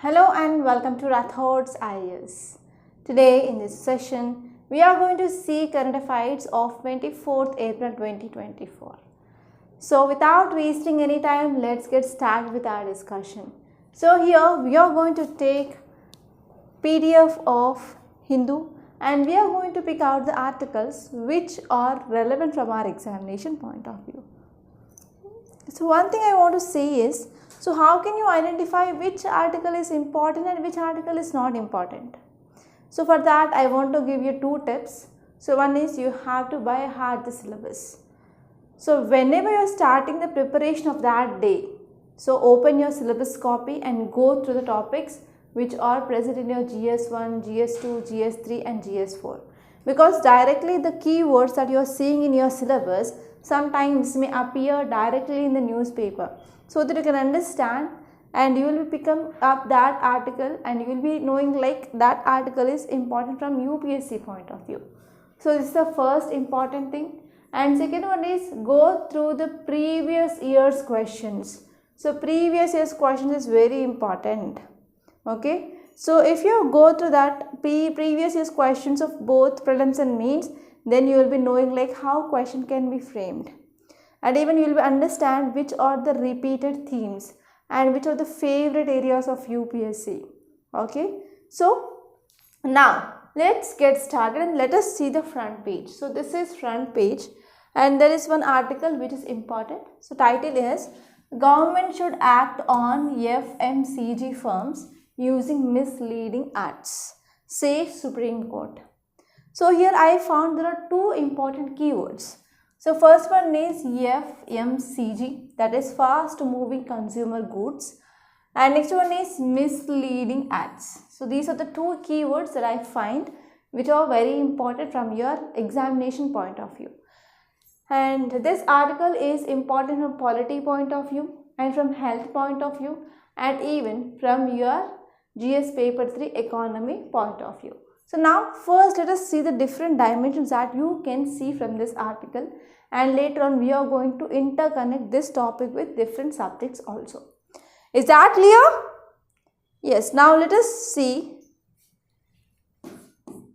Hello and welcome to Rathods IAS. Today in this session, we are going to see current affairs of 24th April 2024. So without wasting any time, let's get started with our discussion. So here we are going to take PDF of Hindu and we are going to pick out the articles which are relevant from our examination point of view. So one thing I want to say is, so how can you identify which article is important and which article is not important? So for that I want to give you two tips. So one is you have to by heart the syllabus. So whenever you are starting the preparation of that day, so open your syllabus copy and go through the topics which are present in your GS1, GS2, GS3 and GS4. Because directly the keywords that you are seeing in your syllabus sometimes may appear directly in the newspaper. So that you can understand and you will be picking up that article and you will be knowing like that article is important from UPSC point of view. So this is the first important thing. And second one is go through the previous year's questions. So previous year's questions is very important. Okay. So if you go through that previous year's questions of both prelims and mains, then you will be knowing like how question can be framed. And even you will understand which are the repeated themes and which are the favorite areas of UPSC. Okay. So now let's get started and let us see the front page. So this is front page and there is one article which is important. So title is Government Should Act on FMCG Firms Using Misleading Ads, says Supreme Court. So here I found there are two important keywords. So first one is FMCG, that is fast moving consumer goods, and next one is misleading ads. So these are the two keywords that I find which are very important from your examination point of view. And this article is important from polity point of view and from health point of view and even from your GS paper 3 economy point of view. So now first let us see the different dimensions that you can see from this article, and later on we are going to interconnect this topic with different subjects also. Is that clear? Yes. Now let us see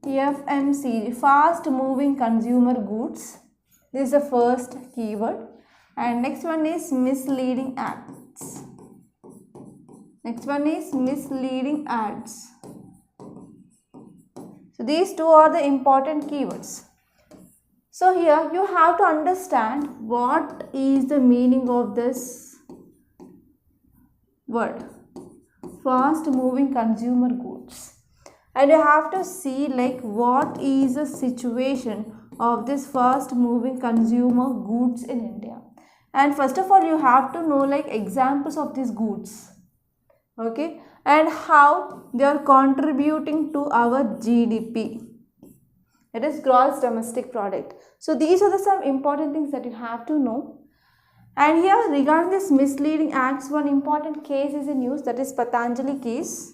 FMCG, fast moving consumer goods. This is the first keyword, and next one is misleading ads. Next one is misleading ads. So these two are the important keywords. So here you have to understand what is the meaning of this word, fast moving consumer goods, and you have to see like what is the situation of this fast moving consumer goods in India. And first of all you have to know like examples of these goods, okay, and how they are contributing to our GDP. It is gross domestic product. So these are the some important things that you have to know. And here regarding this misleading acts, one important case is in news, that is Patanjali case.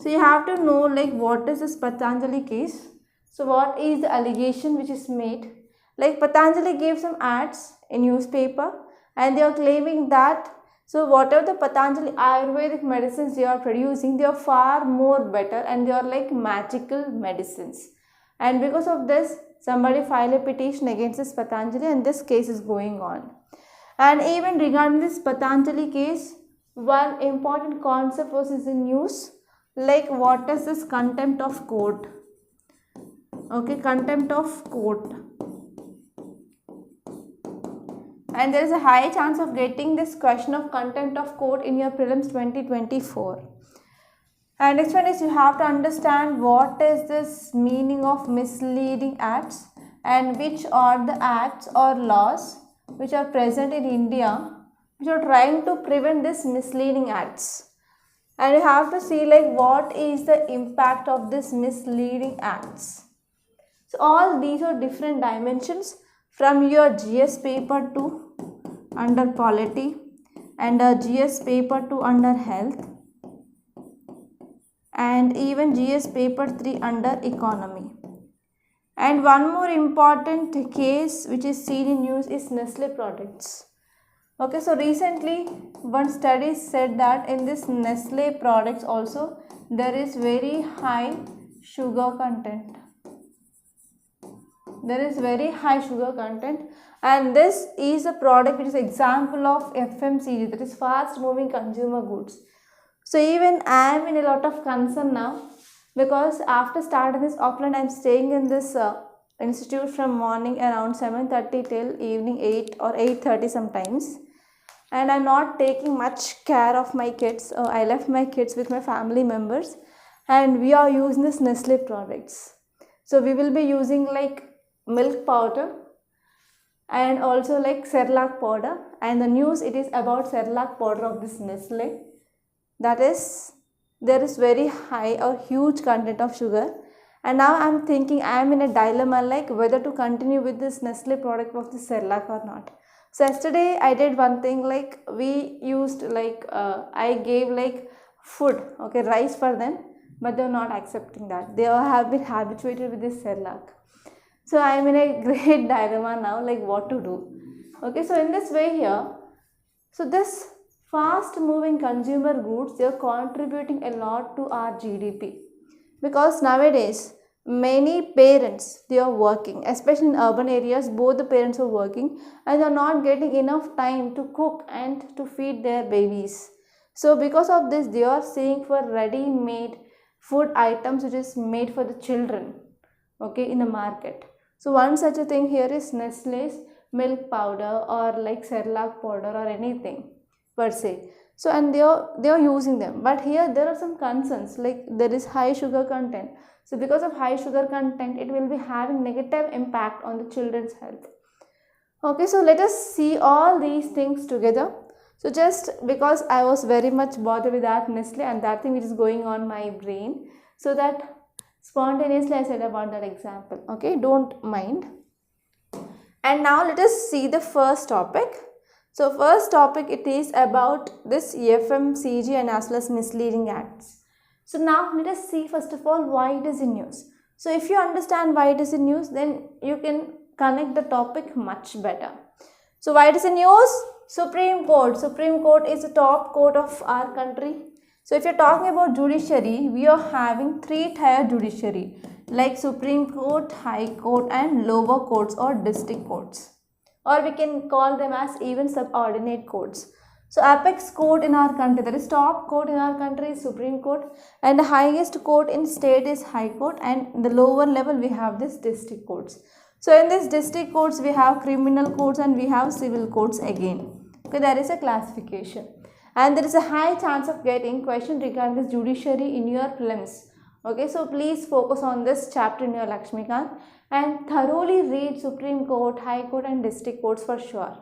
So you have to know like what is this Patanjali case. So what is the allegation which is made? Like Patanjali gave some ads in newspaper and they are claiming that so whatever the Patanjali Ayurvedic medicines they are producing, they are far more better and they are like magical medicines. And because of this, somebody filed a petition against this Patanjali and this case is going on. And even regarding this Patanjali case, one important concept was in news, like what is this contempt of court? Okay, contempt of court. And there is a high chance of getting this question of contempt of court in your prelims 2024. And next one is you have to understand what is this meaning of misleading acts and which are the acts or laws which are present in India which are trying to prevent this misleading acts. And you have to see like what is the impact of this misleading acts. So all these are different dimensions from your GS paper 2 under polity and GS paper 2 under health and even GS paper 3 under economy. And one more important case which is seen in news is Nestle products. Okay, so recently one study said that in this Nestle products also there is very high sugar content. There is very high sugar content, and this is a product which is example of FMCG, that is fast moving consumer goods. So even I am in a lot of concern now, because after starting this offline I am staying in this institute from morning around 7:30 till evening 8 or 8:30 sometimes, and I'm not taking much care of my kids. I left my kids with my family members, and we are using this Nestle products. So we will be using like milk powder and also like Cerelac powder, and the news it is about Cerelac powder of this Nestle, that is there is very high or huge content of sugar. And now I'm thinking I am in a dilemma like whether to continue with this Nestle product of the Cerelac or not. So yesterday I did one thing, like we used like I gave like food, okay, rice for them, but they're not accepting that. They have been habituated with this Cerelac. So I am in a great dilemma now, like what to do. Okay, so in this way here, so this fast moving consumer goods, they are contributing a lot to our GDP, because nowadays many parents they are working, especially in urban areas. Both the parents are working and they are not getting enough time to cook and to feed their babies. So because of this, they are seeing for ready made food items which is made for the children, okay, in the market. So one such a thing here is Nestle's milk powder or like Cerelac powder or anything per se. So and they are using them, but here there are some concerns, like there is high sugar content. So because of high sugar content, it will be having negative impact on the children's health. Okay, so let us see all these things together. So just because I was very much bothered with that Nestle and that thing which is going on my brain, so that spontaneously I said about that example. Okay, don't mind. And now let us see the first topic. So first topic, it is about this FMCG and as well as misleading ads. So now let us see first of all why it is in news. So if you understand why it is in news, then you can connect the topic much better. So why it is in news? Supreme Court. Supreme Court is the top court of our country. So if you're talking about judiciary, we are having 3-tier judiciary, like Supreme Court, High Court and lower courts or district courts, or we can call them as even subordinate courts. So apex court in our country, that is top court in our country, is Supreme Court, and the highest court in state is High Court, and the lower level we have this district courts. So in this district courts we have criminal courts and we have civil courts again. Okay, there is a classification. And there is a high chance of getting question regarding this judiciary in your prelims. Okay, so please focus on this chapter in your Lakshmikant and thoroughly read Supreme Court, High Court and District Courts for sure.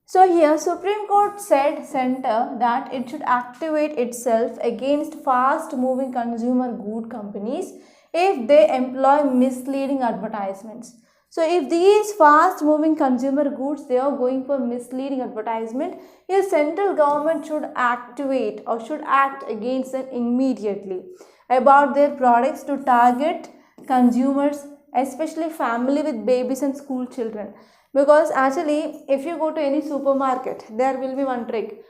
So here Supreme Court said center that it should activate itself against fast moving consumer good companies if they employ misleading advertisements. So if these fast moving consumer goods, they are going for misleading advertisement, your central government should activate or should act against them immediately about their products to target consumers, especially family with babies and school children. Because actually if you go to any supermarket, there will be one trick.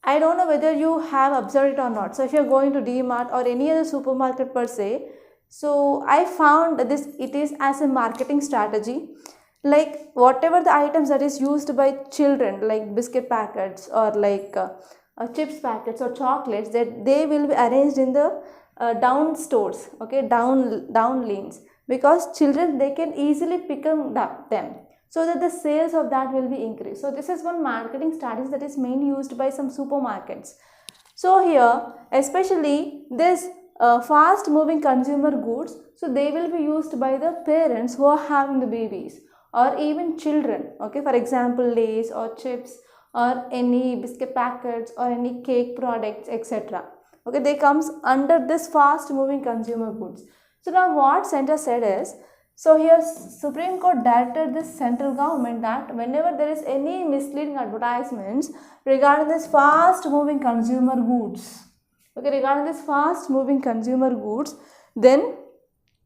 I don't know whether you have observed it or not. So if you are going to D-Mart or any other supermarket per se, so I found this, it is as a marketing strategy, like whatever the items that is used by children, like biscuit packets or like chips packets or chocolates, that they will be arranged in the down stores, okay, down lanes, because children they can easily pick up them, so that the sales of that will be increased. So this is one marketing strategy that is mainly used by some supermarkets. So here especially this fast moving consumer goods, so they will be used by the parents who are having the babies or even children, okay, for example Lays or chips or any biscuit packets or any cake products, etc. Okay, they comes under this fast moving consumer goods. So now what center said is, so here Supreme Court directed this central government that whenever there is any misleading advertisements regarding this fast moving consumer goods, okay, regarding this fast moving consumer goods, then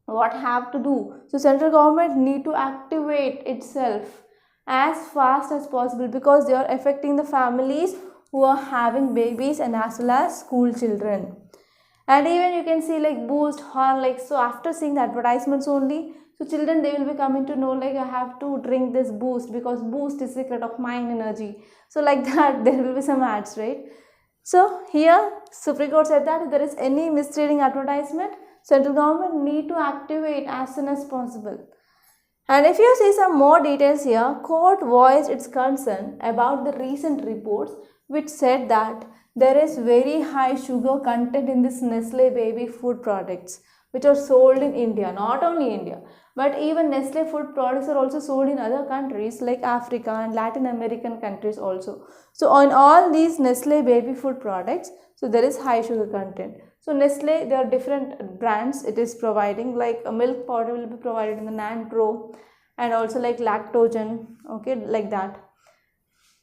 what have to do? So central government need to activate itself as fast as possible, because they are affecting the families who are having babies and as well as school children. And even you can see like Boost, Horlicks. So after seeing the advertisements only, so children, they will be coming to know like I have to drink this Boost because Boost is secret of mind energy. So like that there will be some ads, right? So here Supreme Court said that if there is any misleading advertisement, central government need to activate as soon as possible. And if you see some more details here, court voiced its concern about the recent reports which said that there is very high sugar content in this Nestle baby food products which are sold in India, not only India, but even Nestle food products are also sold in other countries like Africa and Latin American countries also. So on all these Nestle baby food products, so there is high sugar content. So Nestle, there are different brands it is providing, like a milk powder will be provided in the Nan Pro and also like lactogen, okay, like that.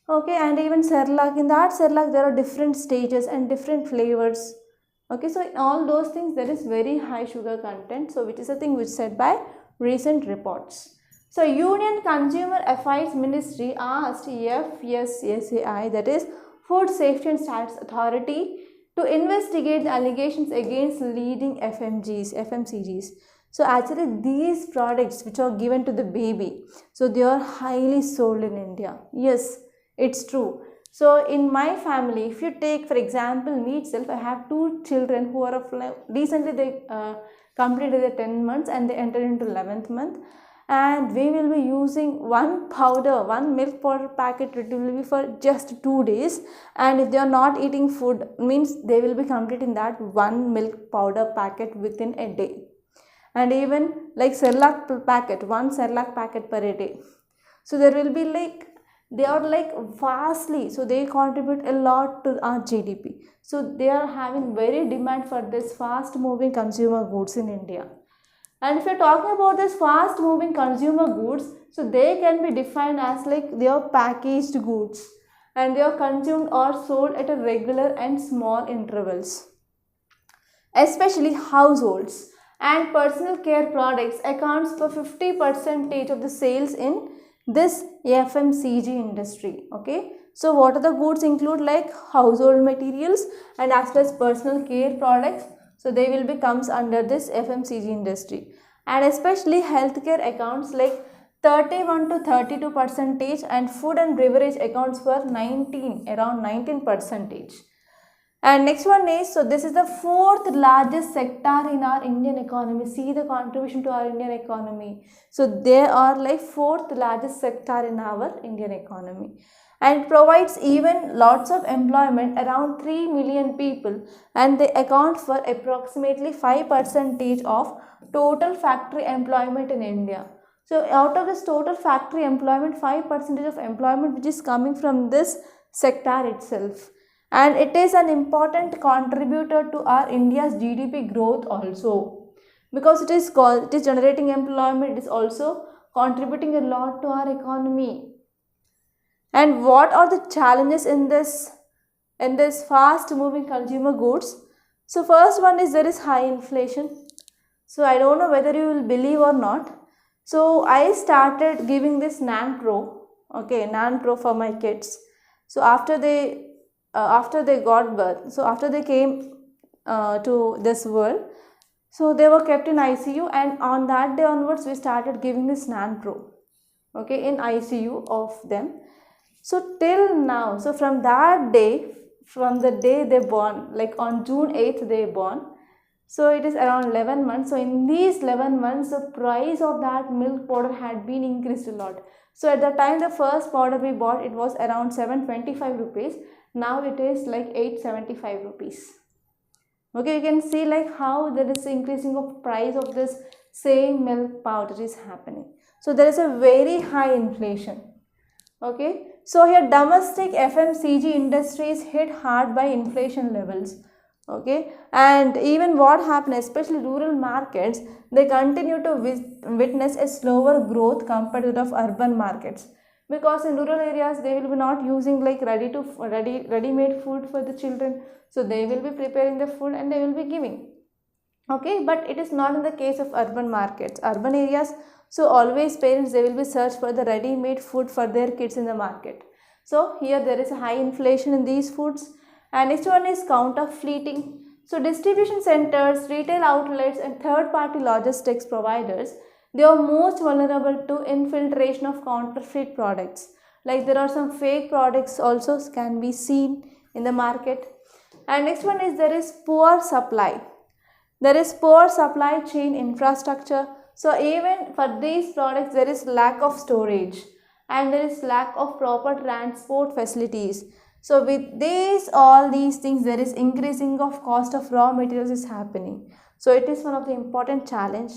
Okay, and even Cerelac, in that Cerelac there are different stages and different flavors. Okay, so in all those things there is very high sugar content, so which is a thing which said by recent reports. So Union Consumer Affairs Ministry asked FSSAI, that is Food Safety and Standards Authority, to investigate the allegations against leading FMCGs. So actually these products which are given to the baby, so they are highly sold in India. Yes, it's true. So in my family, if you take for example me itself, I have two children who are of recently they completed their 10 months and they entered into 11th month. And we will be using one milk powder packet, it will be for just 2 days, and if they are not eating food, means they will be completing that one milk powder packet within a day. And even like Cerelac packet, one Cerelac packet per a day. So there will be like, they are like vastly, so they contribute a lot to our GDP. So they are having very demand for this fast moving consumer goods in India. And if you are talking about this fast moving consumer goods, so they can be defined as like they are packaged goods and they are consumed or sold at a regular and small intervals. Especially households and personal care products accounts for 50% of the sales in this FMCG industry. Okay, so what are the goods include like household materials and as well as personal care products. So they will be comes under this FMCG industry, and especially healthcare accounts like 31 to 32%, and food and beverage accounts for around 19%. And next one is, so this is the fourth largest sector in our Indian economy. See the contribution to our Indian economy. So they are like fourth largest sector in our Indian economy. And it provides even lots of employment, around 3 million people, and they account for approximately 5% of total factory employment in India. So out of this total factory employment, 5% of employment which is coming from this sector itself. And it is an important contributor to our India's GDP growth also, because it is generating employment, it is also contributing a lot to our economy. And what are the challenges in this fast moving consumer goods? So first one is there is high inflation. So I don't know whether you will believe or not. So I started giving this Nan Pro, okay, Nan Pro for my kids. So after they got birth, so after they came to this world, so they were kept in ICU, and on that day onwards we started giving this Nan Pro, okay, in ICU of them. So till now, so from that day, from the day they born, like on June 8th they born, so it is around 11 months. So in these 11 months, the price of that milk powder had been increased a lot. So at the time the first powder we bought, it was around 725 rupees. Now it is like 875 rupees. Okay, you can see like how there is increasing of price of this same milk powder is happening. So there is a very high inflation. Okay, so here domestic FMCG industry is hit hard by inflation levels. Okay, and even what happened, especially rural markets, they continue to witness a slower growth compared to the urban markets, because in rural areas they will be not using like ready-made food for the children, so they will be preparing the food and they will be giving. Okay, but it is not in the case of urban markets, urban areas. So always parents, they will be search for the ready-made food for their kids in the market. So here there is a high inflation in these foods. And next one is counterfeiting. So distribution centers, retail outlets and third-party logistics providers, they are most vulnerable to infiltration of counterfeit products. Like there are some fake products also can be seen in the market. And next one is there is poor supply. There is poor supply chain infrastructure. So even for these products there is lack of storage and there is lack of proper transport facilities. So with all these things, there is increasing of cost of raw materials is happening. So it is one of the important challenge.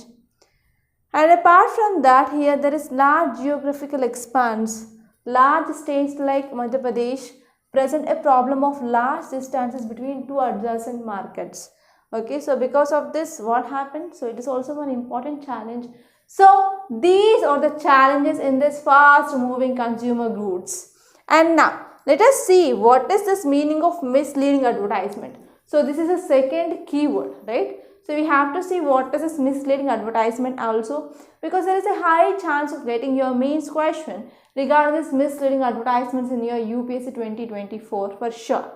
And apart from that, here there is large geographical expanse. Large states like Madhya Pradesh present a problem of large distances between two adjacent markets. Okay, so because of this, what happened? So it is also an important challenge. So these are the challenges in this fast moving consumer goods. And now let us see what is this meaning of misleading advertisement. So this is a second keyword, right? So we have to see what is this misleading advertisement also, because there is a high chance of getting your mains question regarding this misleading advertisements in your UPSC 2024 for sure.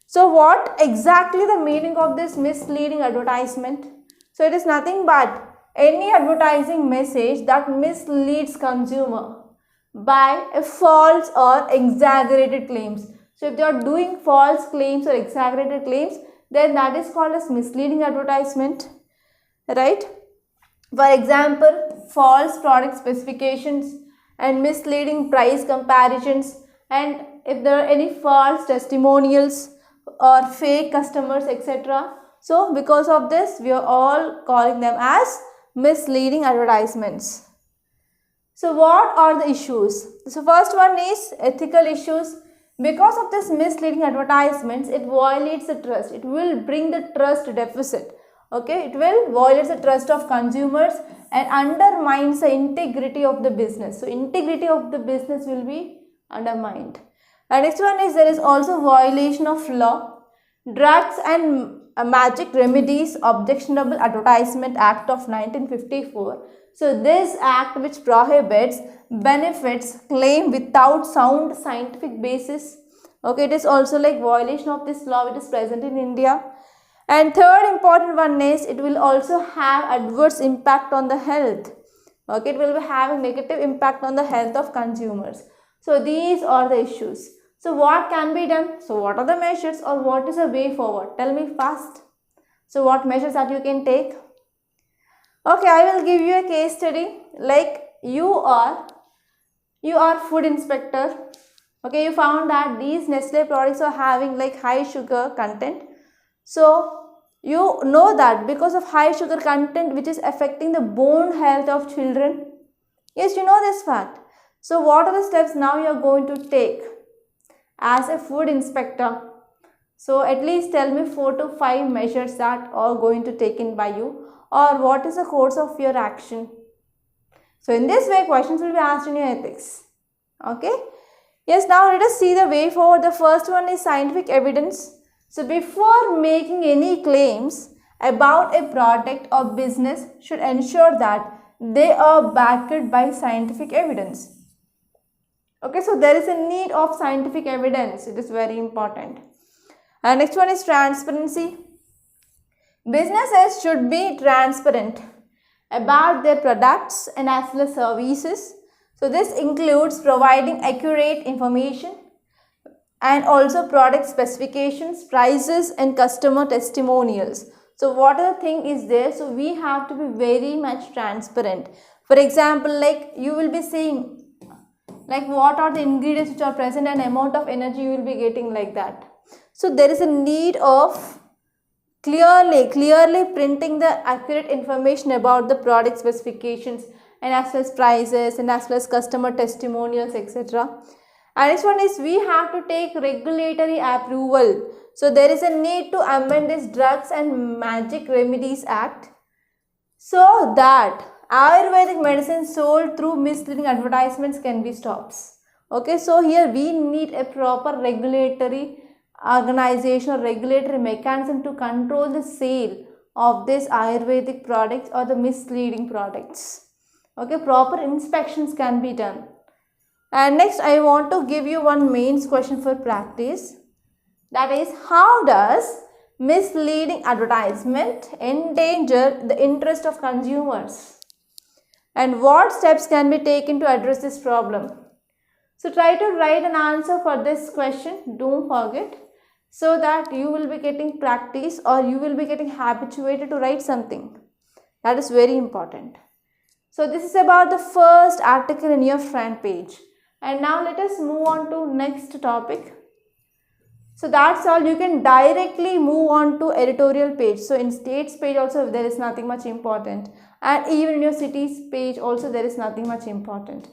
So what exactly the meaning of this misleading advertisement? So it is nothing but any advertising message that misleads consumer by a false or exaggerated claims. So if they are doing false claims or exaggerated claims, then that is called as misleading advertisement, right? For example, false product specifications and misleading price comparisons, and if there are any false testimonials or fake customers, etc. So because of this, we are all calling them as misleading advertisements. So what are the issues? So first one is ethical issues. Because of this misleading advertisements, it violates the trust. It will bring the trust deficit. Okay, it will violate the trust of consumers and undermines the integrity of the business. So integrity of the business will be undermined. And next one is there is also violation of law. Drugs and Magic Remedies Objectionable Advertisement Act of 1954. So this act which prohibits benefits claim without sound scientific basis. Okay, it is also like violation of this law which is present in India. And third important one is it will also have adverse impact on the health. Okay, it will be having negative impact on the health of consumers. So these are the issues. So what can be done? So what are the measures or what is the way forward? Tell me fast. So what measures that you can take? Okay, I will give you a case study. Like you are food inspector. Okay, you found that these Nestle products are having like high sugar content. So you know that because of high sugar content which is affecting the bone health of children. Yes, you know this fact. So what are the steps now you are going to take as a food inspector? So at least tell me 4 to 5 measures that are going to taken by you, or what is the course of your action. So in this way questions will be asked in your ethics. Okay. Yes, now let us see the way forward. The first one is scientific evidence. So before making any claims about a product or business should ensure that they are backed by scientific evidence. Okay, so there is a need of scientific evidence. It is very important. And next one is transparency. Businesses should be transparent about their products and as well as services. So this includes providing accurate information and also product specifications, prices and customer testimonials. So what are the thing is there? So we have to be very much transparent. For example, like you will be seeing like what are the ingredients which are present and amount of energy you will be getting like that. So there is a need of clearly printing the accurate information about the product specifications and as well as prices and as well as customer testimonials, etc. And next one is we have to take regulatory approval. So there is a need to amend this Drugs and Magic Remedies Act so that Ayurvedic medicine sold through misleading advertisements can be stopped. Okay, so here we need a proper regulatory organization or regulatory mechanism to control the sale of this Ayurvedic products or the misleading products. Okay, proper inspections can be done. And next I want to give you one mains question for practice. That is, how does misleading advertisement endanger the interest of consumers? And what steps can be taken to address this problem? So try to write an answer for this question, don't forget, so that you will be getting practice or you will be getting habituated to write something. That is very important. So this is about the first article in your front page. And now let us move on to next topic. So that's all. You can directly move on to editorial page. So in states page also there is nothing much important, and even in your cities page also there is nothing much important.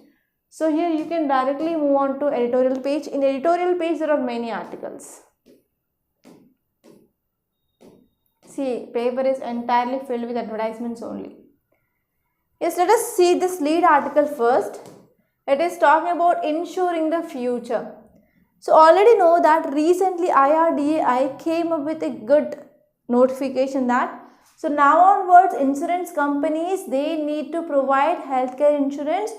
So here you can directly move on to editorial page. In editorial page there are many articles. See, paper is entirely filled with advertisements only. Yes, let us see this lead article first. It is talking about ensuring the future. So already know that recently IRDAI came up with a good notification that so now onwards insurance companies, they need to provide healthcare insurance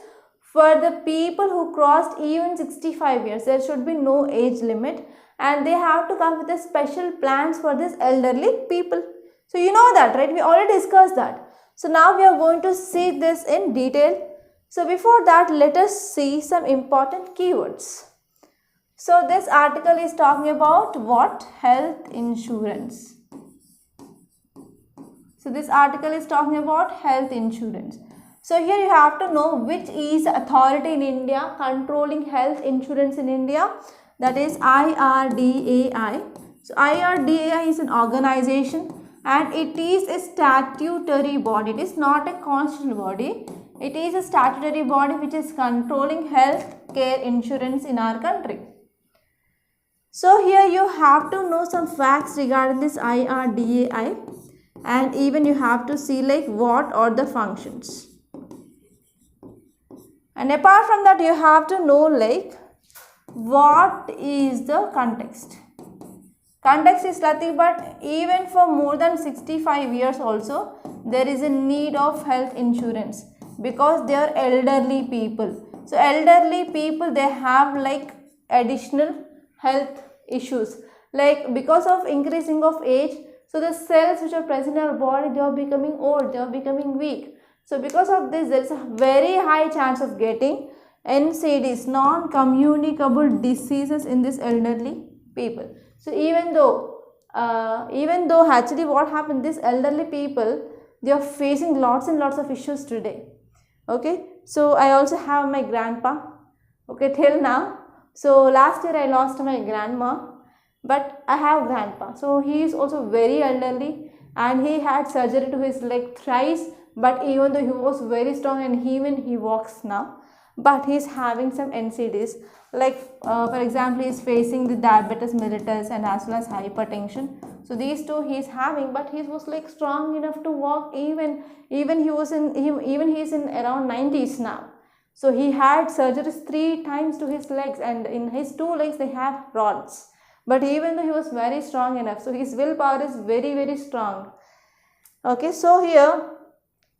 for the people who crossed even 65 years. There should be no age limit, and they have to come with a special plans for this elderly people. So you know that, right? We already discussed that. So now we are going to see this in detail. So before that, let us see some important keywords. So this article is talking about what? Health insurance. So this article is talking about health insurance. So here you have to know which is authority in India controlling health insurance in India. That is IRDAI. So IRDAI is an organization and it is a statutory body. It is not a constitutional body. It is a statutory body which is controlling health care insurance in our country. So here you have to know some facts regarding this IRDAI, and even you have to see like what are the functions. And apart from that, you have to know like what is the context. Context is nothing but even for more than 65 years also there is a need of health insurance because they are elderly people. So elderly people, they have like additional health issues, like because of increasing of age, so the cells which are present in our body, they are becoming old, they are becoming weak. So because of this, there is a very high chance of getting NCDs, non-communicable diseases in this elderly people. So even though actually what happened, these elderly people, they are facing lots and lots of issues today. Okay, so I also have my grandpa, okay, till now. So last year I lost my grandma, but I have grandpa. So he is also very elderly and he had surgery to his leg thrice, but even though he was very strong and even he walks now, but he is having some NCDs, like for example he is facing the diabetes mellitus and as well as hypertension. So these two he is having, but he was like strong enough to walk, even he is in around 90s now. So he had surgeries 3 times to his legs, and in his 2 legs they have rods. But even though he was very strong enough, so his willpower is very, very strong. Okay, so here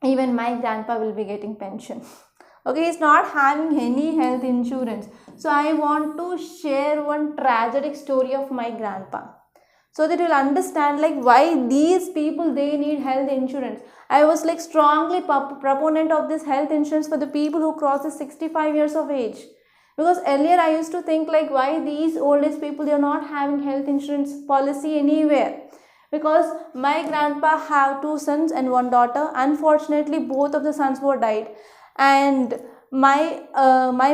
even my grandpa will be getting pension. Okay, he is not having any health insurance. So I want to share one tragic story of my grandpa, so that you will understand like why these people, they need health insurance. I was like strongly proponent of this health insurance for the people who cross the 65 years of age. Because earlier I used to think like why these old age people, they are not having health insurance policy anywhere. Because my grandpa have 2 sons and 1 daughter. Unfortunately, both of the sons were died. And my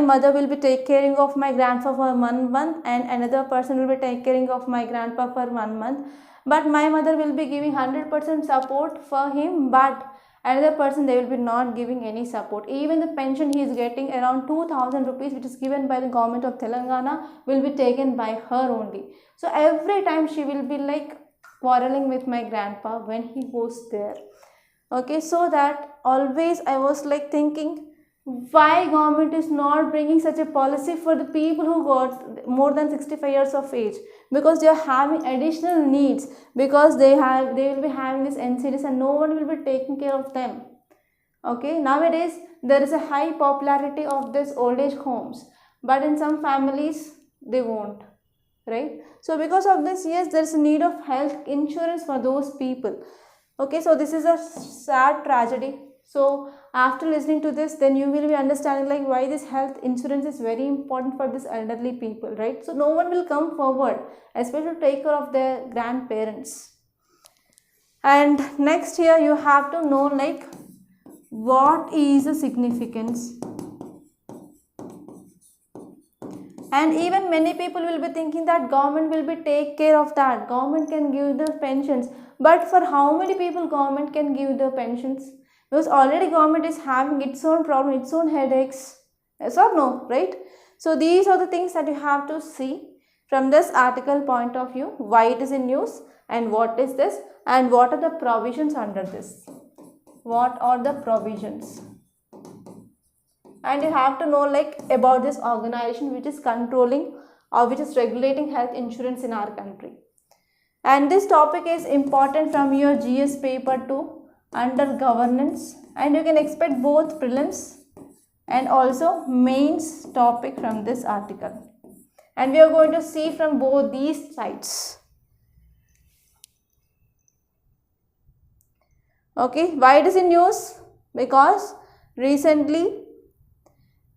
mother will be taking care of my grandpa for 1 month, and another person will be taking care of my grandpa for 1 month. But my mother will be giving 100% support for him, but another person, they will be not giving any support. Even the pension he is getting around 2000 rupees, which is given by the government of Telangana, will be taken by her only. So every time she will be like quarreling with my grandpa when he goes there. Okay, so that always I was like thinking, why government is not bringing such a policy for the people who got more than 65 years of age, because they are having additional needs, because they will be having this NCDs and no one will be taking care of them. Okay, nowadays there is a high popularity of this old age homes, but in some families they won't, right? So because of this, yes, there is a need of health insurance for those people. Okay, so this is a sad tragedy. So after listening to this, then you will be understanding like why this health insurance is very important for this elderly people, right? So no one will come forward, especially to take care of their grandparents. And next here you have to know like what is the significance. And even many people will be thinking that government will be take care of that, government can give the pensions, but for how many people government can give the pensions? Because already government is having its own problem, its own headaches, yes or no, right? So these are the things that you have to see from this article point of view, why it is in news and what is this and what are the provisions under this. What are the provisions? And you have to know like about this organization which is controlling or which is regulating health insurance in our country. And this topic is important from your GS paper 2 under governance, and you can expect both prelims and also mains topic from this article. And we are going to see from both these sides. Okay, why it is in news? Because recently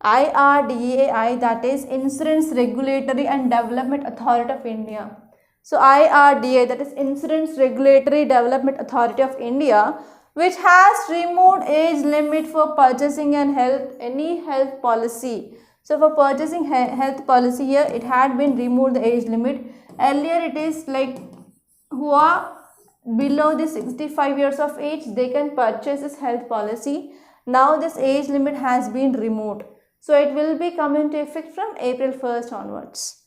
IRDAI, that is Insurance Regulatory and Development Authority of India. So IRDA, that is Insurance Regulatory Development Authority of India, which has removed age limit for purchasing and any health policy. So for purchasing health policy here, it had been removed the age limit. Earlier it is like who are below the 65 years of age, they can purchase this health policy. Now this age limit has been removed. So it will be coming into effect from April 1st onwards.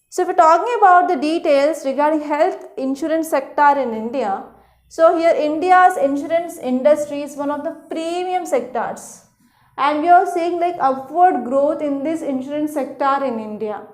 So if we are talking about the details regarding health insurance sector in India, so here India's insurance industry is one of the premium sectors, and we are seeing like upward growth in this insurance sector in India.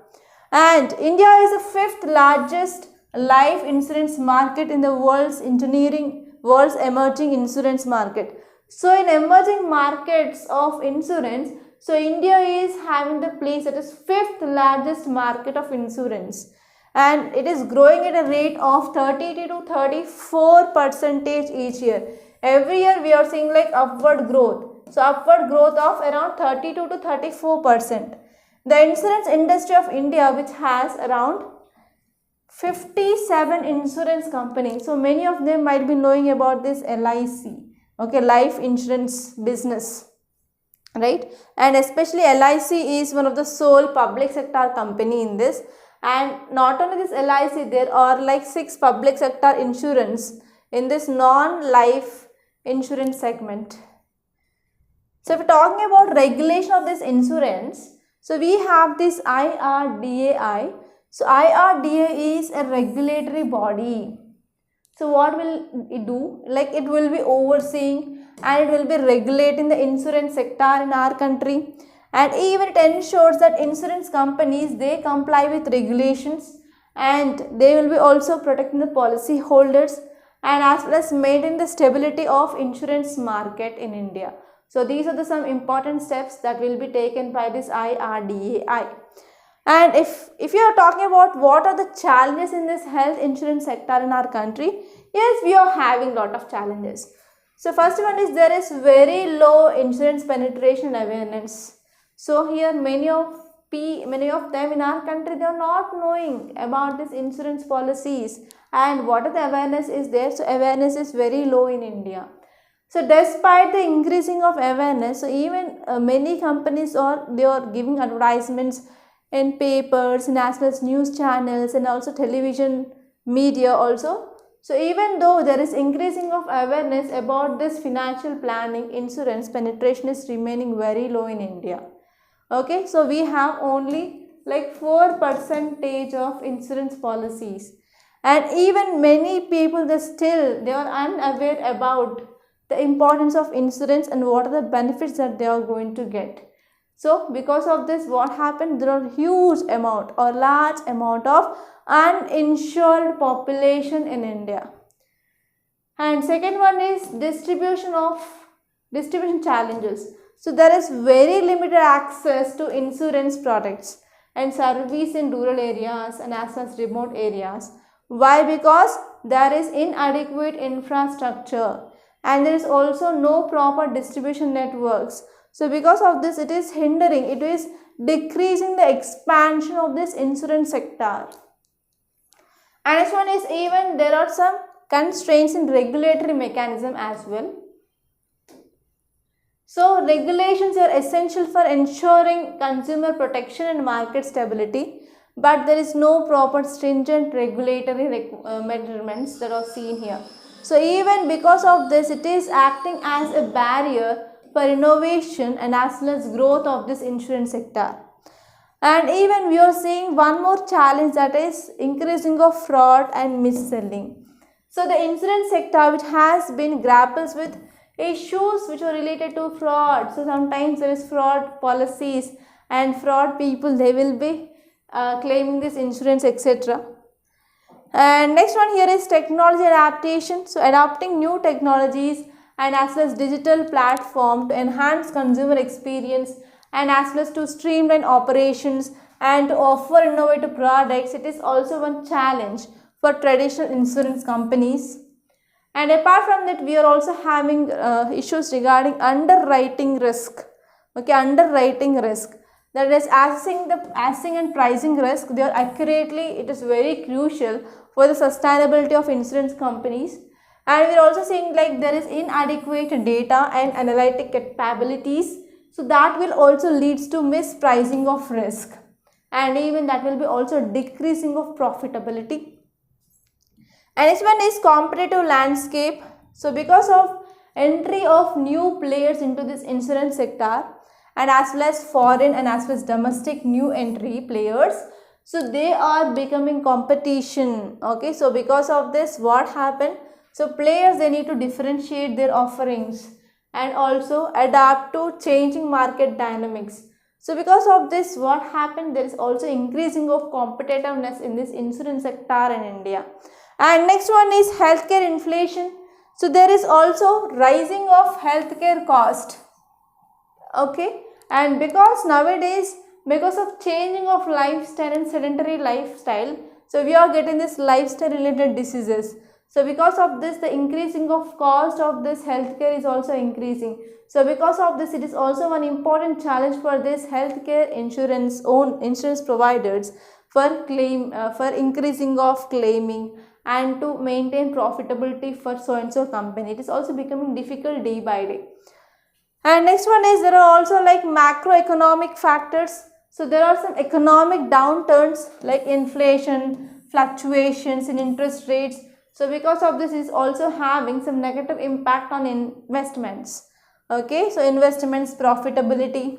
And India is the 5th largest life insurance market in the world's emerging insurance market. So in emerging markets of insurance, so India is having the place that is 5th largest market of insurance, and it is growing at a rate of 30 to 34% each year. Every year we are seeing like upward growth. So upward growth of around 32 to 34%. The insurance industry of India, which has around 57 insurance companies. So many of them might be knowing about this LIC, okay, life insurance business, right? And especially LIC is one of the sole public sector company in this. And not only this LIC, there are like 6 public sector insurance in this non-life insurance segment. So if we are talking about regulation of this insurance, so we have this IRDAI. So IRDA is a regulatory body. So what will it do? Like it will be overseeing and it will be regulating the insurance sector in our country, and even it ensures that insurance companies, they comply with regulations, and they will be also protecting the policy holders and as well as maintain the stability of insurance market in India. So these are some important steps that will be taken by this IRDAI. And if you are talking about what are the challenges in this health insurance sector in our country, yes, we are having lot of challenges. So first one is there is very low insurance penetration awareness. So here many of them in our country, they are not knowing about this insurance policies and what are the awareness is there. So awareness is very low in India. So despite the increasing of awareness, so even many companies they are giving advertisements in papers and as well as news channels and also television media also. So even though there is increasing of awareness about this financial planning, insurance penetration is remaining very low in India. Okay, so we have only like 4% of insurance policies, and even many people they are unaware about the importance of insurance and what are the benefits that they are going to get. So because of this, what happened, there are huge amount or large amount of uninsured population in India. And second one is distribution of Distribution challenges. So there is very limited access to insurance products and service in rural areas and as well as remote areas. Why? Because there is inadequate infrastructure and there is also no proper distribution networks. So because of this, it is hindering, it is decreasing the expansion of this insurance sector. And next one is even there are some constraints in regulatory mechanism as well. So regulations are essential for ensuring consumer protection and market stability, but there is no proper stringent regulatory measurements that are seen here. So even because of this, it is acting as a barrier for innovation and as well as growth of this insurance sector. And even we are seeing one more challenge, that is increasing of fraud and mis-selling. So the insurance sector, which has been grapples with issues which are related to fraud. So sometimes there is fraud policies and fraud people, they will be claiming this insurance, etc. And next one here is technology adaptation. So adopting new technologies and as well as digital platform to enhance consumer experience and as well as to streamline operations and to offer innovative products, it is also one challenge for traditional insurance companies. And apart from that, we are also having issues regarding underwriting risk. Okay, underwriting risk, that is assessing and pricing risk there accurately. It is very crucial for the sustainability of insurance companies. And we are also seeing like there is inadequate data and analytic capabilities. So that will also leads to mispricing of risk, and even that will be also decreasing of profitability. And next one is competitive landscape. So because of entry of new players into this insurance sector and as well as foreign and as well as domestic new entry players, so they are becoming competition. Okay, so because of this, what happened? So players, they need to differentiate their offerings and also adapt to changing market dynamics. So because of this, what happened? There is also increasing of competitiveness in this insurance sector in India. And next one is healthcare inflation. So there is also rising of healthcare cost. Okay, and because nowadays, because of changing of lifestyle and sedentary lifestyle, so we are getting this lifestyle related diseases. So because of this, the increasing of cost of this healthcare is also increasing. So because of this, it is also one important challenge for this healthcare insurance providers for increasing of claiming and to maintain profitability for so and so company. It is also becoming difficult day by day. And next one is there are also like macroeconomic factors. So there are some economic downturns like inflation, fluctuations in interest rates. So because of this, is also having some negative impact on investments. Okay, so investments profitability.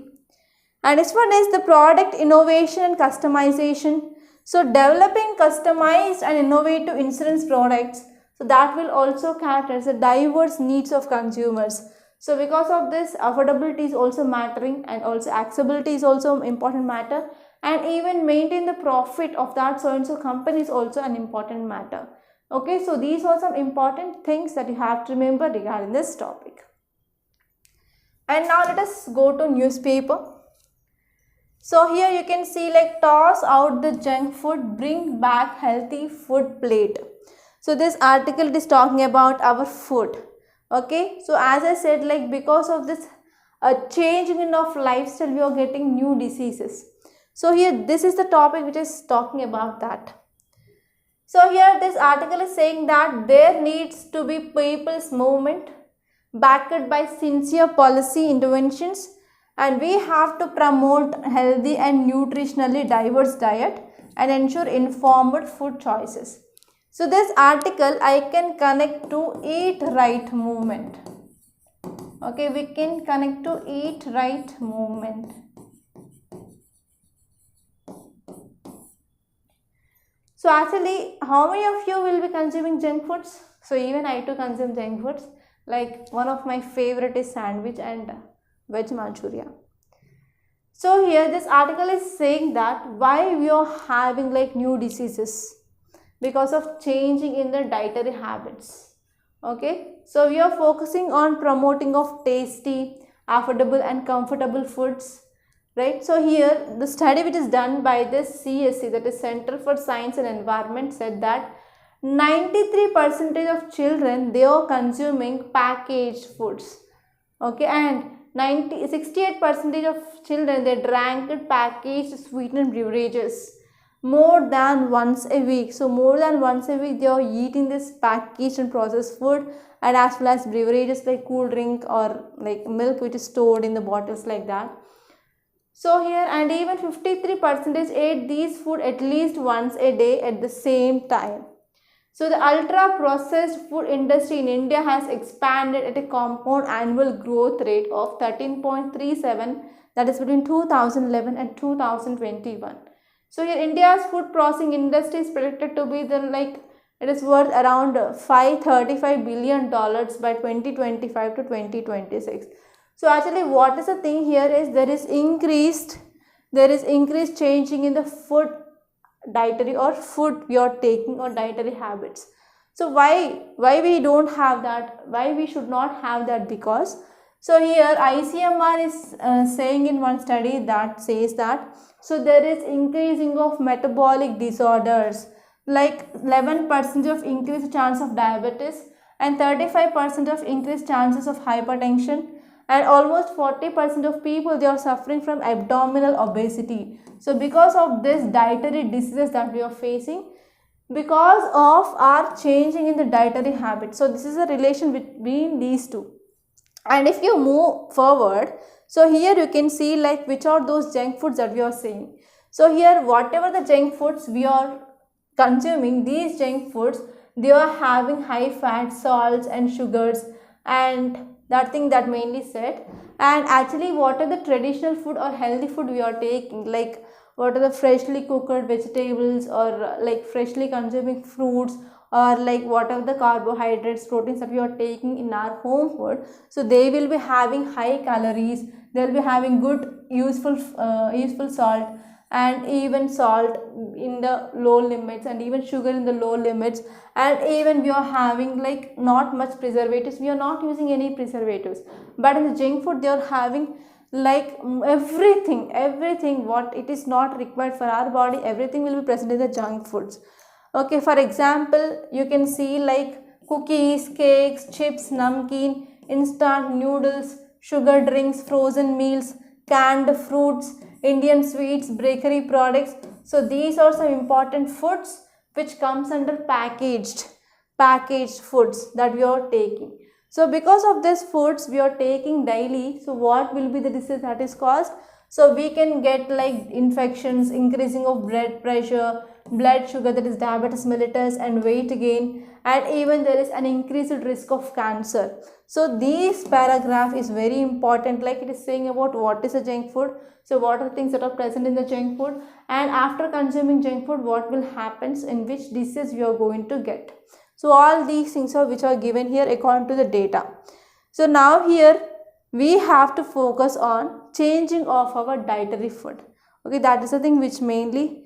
And next one is the product innovation and customization. So developing customized and innovative insurance products, so that will also cater the diverse needs of consumers. So because of this, affordability is also mattering and also accessibility is also important matter, and even maintain the profit of that so and so company is also an important matter. Okay, so these are some important things that you have to remember regarding this topic. And now let us go to newspaper. So here you can see like toss out the junk food, bring back healthy food plate. So this article is talking about our food. Okay, so as I said, like because of this changing of lifestyle, we are getting new diseases. So here this is the topic which is talking about that. So here this article is saying that there needs to be people's movement backed by sincere policy interventions, and we have to promote healthy and nutritionally diverse diet and ensure informed food choices. So this article I can connect to Eat Right movement. Okay, we can connect to Eat Right movement. So actually, how many of you will be consuming junk foods? So even I too consume junk foods. Like one of my favorite is sandwich and veg manchuria. So here this article is saying that why we are having like new diseases, because of changing in the dietary habits. Okay, so we are focusing on promoting of tasty, affordable and comfortable foods, right? So here the study which is done by this CSE, that is Center for Science and Environment, said that 93% of children, they are consuming packaged foods. Okay, and 68% of children, they drank packaged sweetened beverages more than once a week. So more than once a week they are eating this packaged and processed food, and as well as beverages like cool drink or like milk which is stored in the bottles like that. So here, and even 53% ate these food at least once a day at the same time. So the ultra processed food industry in India has expanded at a compound annual growth rate of 13.37, that is between 2011 and 2021. So here India's food processing industry is predicted to be it is worth around $535 billion by 2025 to 2026. So actually what is the thing here is there is increased changing in the food dietary or food we are taking or dietary habits. So why we don't have that, why we should not have that? Because so here ICMR is saying in one study that says that so there is increasing of metabolic disorders, like 11% of increased chance of diabetes and 35% of increased chances of hypertension, and almost 40% of people, they are suffering from abdominal obesity. So because of this dietary diseases that we are facing, because of our changing in the dietary habits. So this is a relation between these two. And if you move forward, so here you can see like which are those junk foods that we are saying. So here whatever the junk foods we are consuming, these junk foods, they are having high fat, salts and sugars, and that thing that mainly said. And actually what are the traditional food or healthy food we are taking, like what are the freshly cooked vegetables, or like freshly consuming fruits, or like what are the carbohydrates, proteins that we are taking in our home food. So they will be having high calories, they will be having good useful salt, and even salt in the low limits, and even sugar in the low limits, and even we are having like not much preservatives, we are not using any preservatives. But in the junk food they are having like everything what it is not required for our body, everything will be present in the junk foods. Okay, for example you can see like cookies, cakes, chips, namkeen, instant noodles, sugar drinks, frozen meals, canned fruits, Indian sweets, bakery products. So these are some important foods which comes under packaged foods that we are taking. So because of these foods we are taking daily, so what will be the disease that is caused? So we can get like infections, increasing of blood pressure, blood sugar, that is diabetes mellitus, and weight gain, and even there is an increased risk of cancer. So this paragraph is very important, like it is saying about what is a junk food, so what are things that are present in the junk food, and after consuming junk food what will happen, in which disease we are going to get. So all these things are which are given here according to the data. So now here we have to focus on changing of our dietary food. Okay, that is the thing which mainly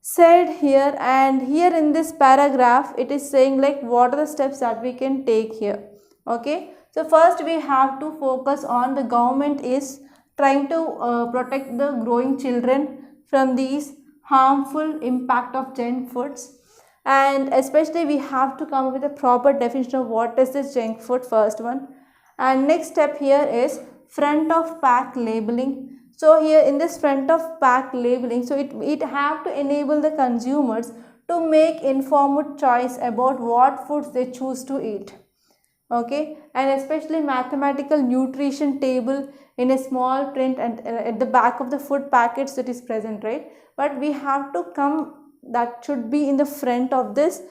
said here, and here in this paragraph it is saying like what are the steps that we can take here. Okay, so first we have to focus on the government is trying to protect the growing children from these harmful impact of junk foods, and especially we have to come up with a proper definition of what is this junk food, first one. And next step here is front of pack labeling. So here in this front of pack labeling, so it have to enable the consumers to make informed choice about what foods they choose to eat. Okay, and especially mathematical nutrition table in a small print and at the back of the food packets that is present, right? But we have to come, that should be in the front of this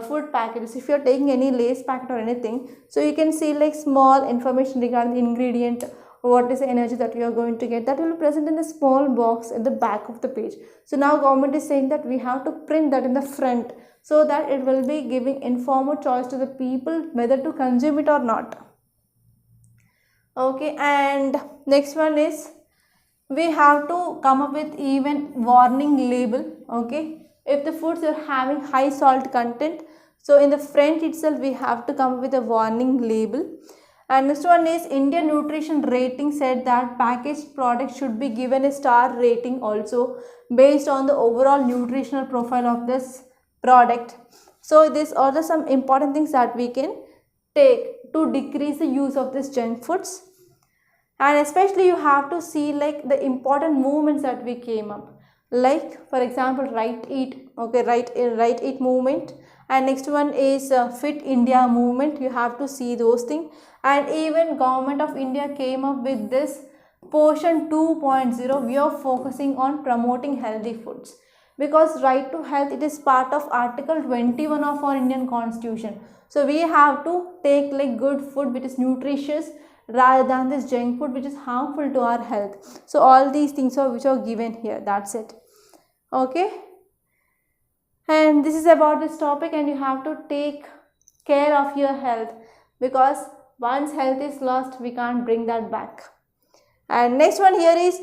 food packages. If you are taking any lace packet or anything, so you can see like small information regarding the ingredient, what is the energy that you are going to get, that will be present in a small box at the back of the page. So now government is saying that we have to print that in the front, so that it will be giving informed choice to the people whether to consume it or not. Okay, and next one is we have to come up with even warning label. Okay, if the foods are having high salt content, So in the front itself we have to come up with a warning label. And next one is Indian Nutrition Rating said that packaged products should be given a star rating also based on the overall nutritional profile of this product. So these are the some important things that we can take to decrease the use of these junk foods. And especially you have to see like the important movements that we came up, like for example right eat movement, and next one is Fit India movement. You have to see those things. And even Government of India came up with this Portion 2.0. We are focusing on promoting healthy foods, because right to health, it is part of Article 21 of our Indian Constitution. So we have to take like good food which is nutritious rather than this junk food which is harmful to our health. So all these things are which are given here. That's it. Okay. And this is about this topic, and you have to take care of your health, because once health is lost, we can't bring that back. And next one here is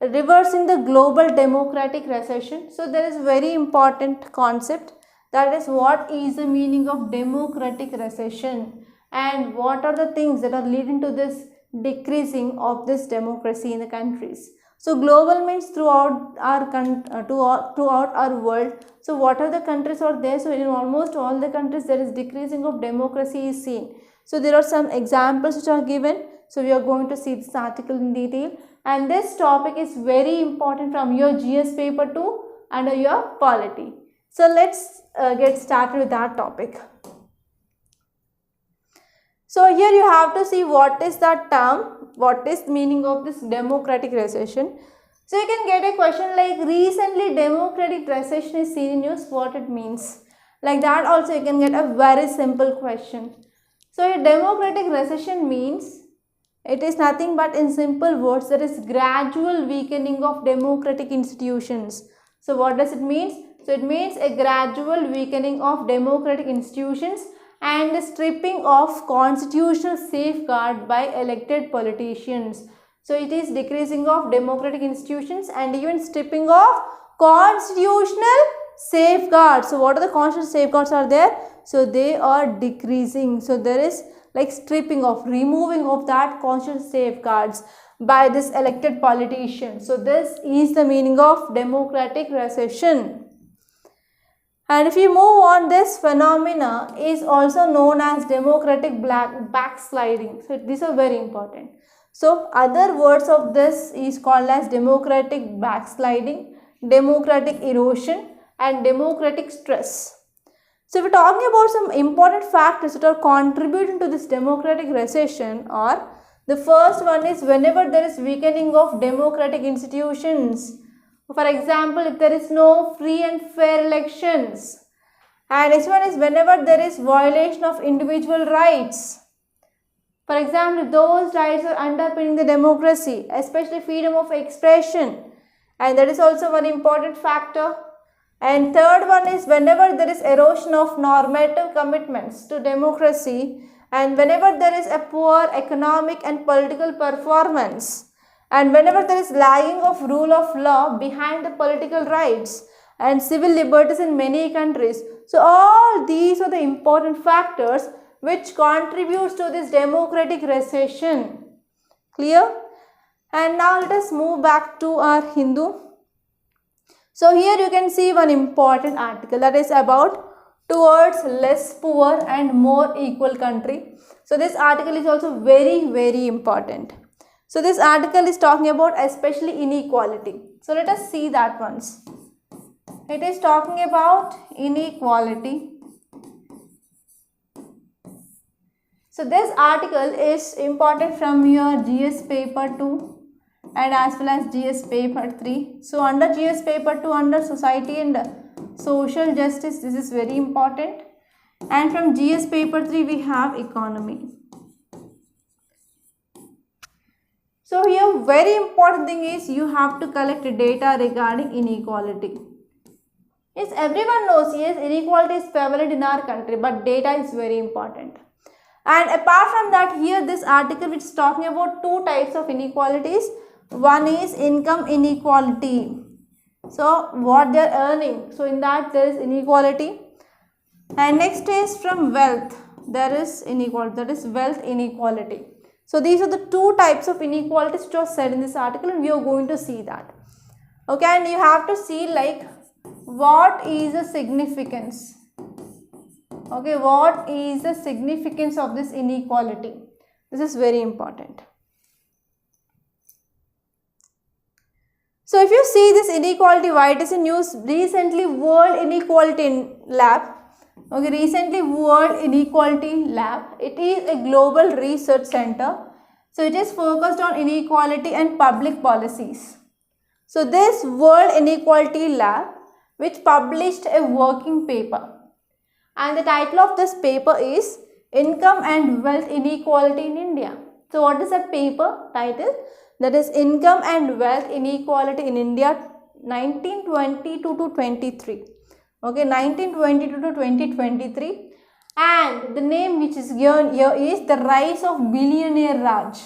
reversing the global democratic recession. So there is very important concept, that is what is the meaning of democratic recession and what are the things that are leading to this decreasing of this democracy in the countries. So global means throughout our world. So what are the countries are there? So in almost all the countries there is decreasing of democracy is seen. So there are some examples which are given. So we are going to see this article in detail, and this topic is very important from your GS paper 2 under your polity. So let's get started with that topic. So here you have to see what is that term, what is meaning of this democratic recession. So you can get a question like recently democratic recession is seen in news, what it means. Like that also you can get a very simple question. So a democratic recession means it is nothing but in simple words there is gradual weakening of democratic institutions. So what does it mean? So it means a gradual weakening of democratic institutions and the stripping of constitutional safeguard by elected politicians. So it is decreasing of democratic institutions and even stripping of constitutional safeguards. So what are the constitutional safeguards are there? So they are decreasing. So there is like stripping of, removing of that constitutional safeguards by this elected politician. So this is the meaning of democratic recession. And if you move on, this phenomena is also known as democratic backsliding. So these are very important. So other words of this is called as democratic backsliding, democratic erosion and democratic stress. So we're talking about some important factors that are contributing to this democratic recession are, the first one is whenever there is weakening of democratic institutions. For example, if there is no free and fair elections. And next one is whenever there is violation of individual rights. For example, if those rights are underpinning the democracy, especially freedom of expression. And that is also one important factor. And third one is whenever there is erosion of normative commitments to democracy, and whenever there is a poor economic and political performance, and whenever there is lagging of rule of law behind the political rights and civil liberties in many countries. So all these are the important factors which contributes to this democratic recession. Clear? And now let us move back to our Hindu. So here you can see one important article that is about towards less poor and more equal country. So this article is also very important. So this article is talking about especially inequality. So let us see that once. It is talking about inequality. So this article is important from your GS paper 2 and as well as GS paper 3. So under GS paper 2 under society and social justice, this is very important. And from GS paper 3 we have economy. So here very important thing is you have to collect data regarding inequality. Yes, everyone knows, yes, inequality is prevalent in our country, but data is very important. And apart from that, here this article which is talking about two types of inequalities. One is income inequality. So what they are earning. So in that there is inequality. And next is from wealth. There is inequality, that is wealth inequality. So these are the two types of inequalities which are said in this article, and we are going to see that. Okay, and you have to see like what is the significance. Okay, what is the significance of this inequality? This is very important. So if you see this inequality, why it is in news recently, World Inequality Lab. Okay, recently World Inequality Lab. It is a global research center. So it is focused on inequality and public policies. So this World Inequality Lab, which published a working paper. And the title of this paper is Income and Wealth Inequality in India. So what is that paper title? That is Income and Wealth Inequality in India 1922 to 23. Okay, 1922 to 2023. And the name which is given here is The Rise of Billionaire Raj.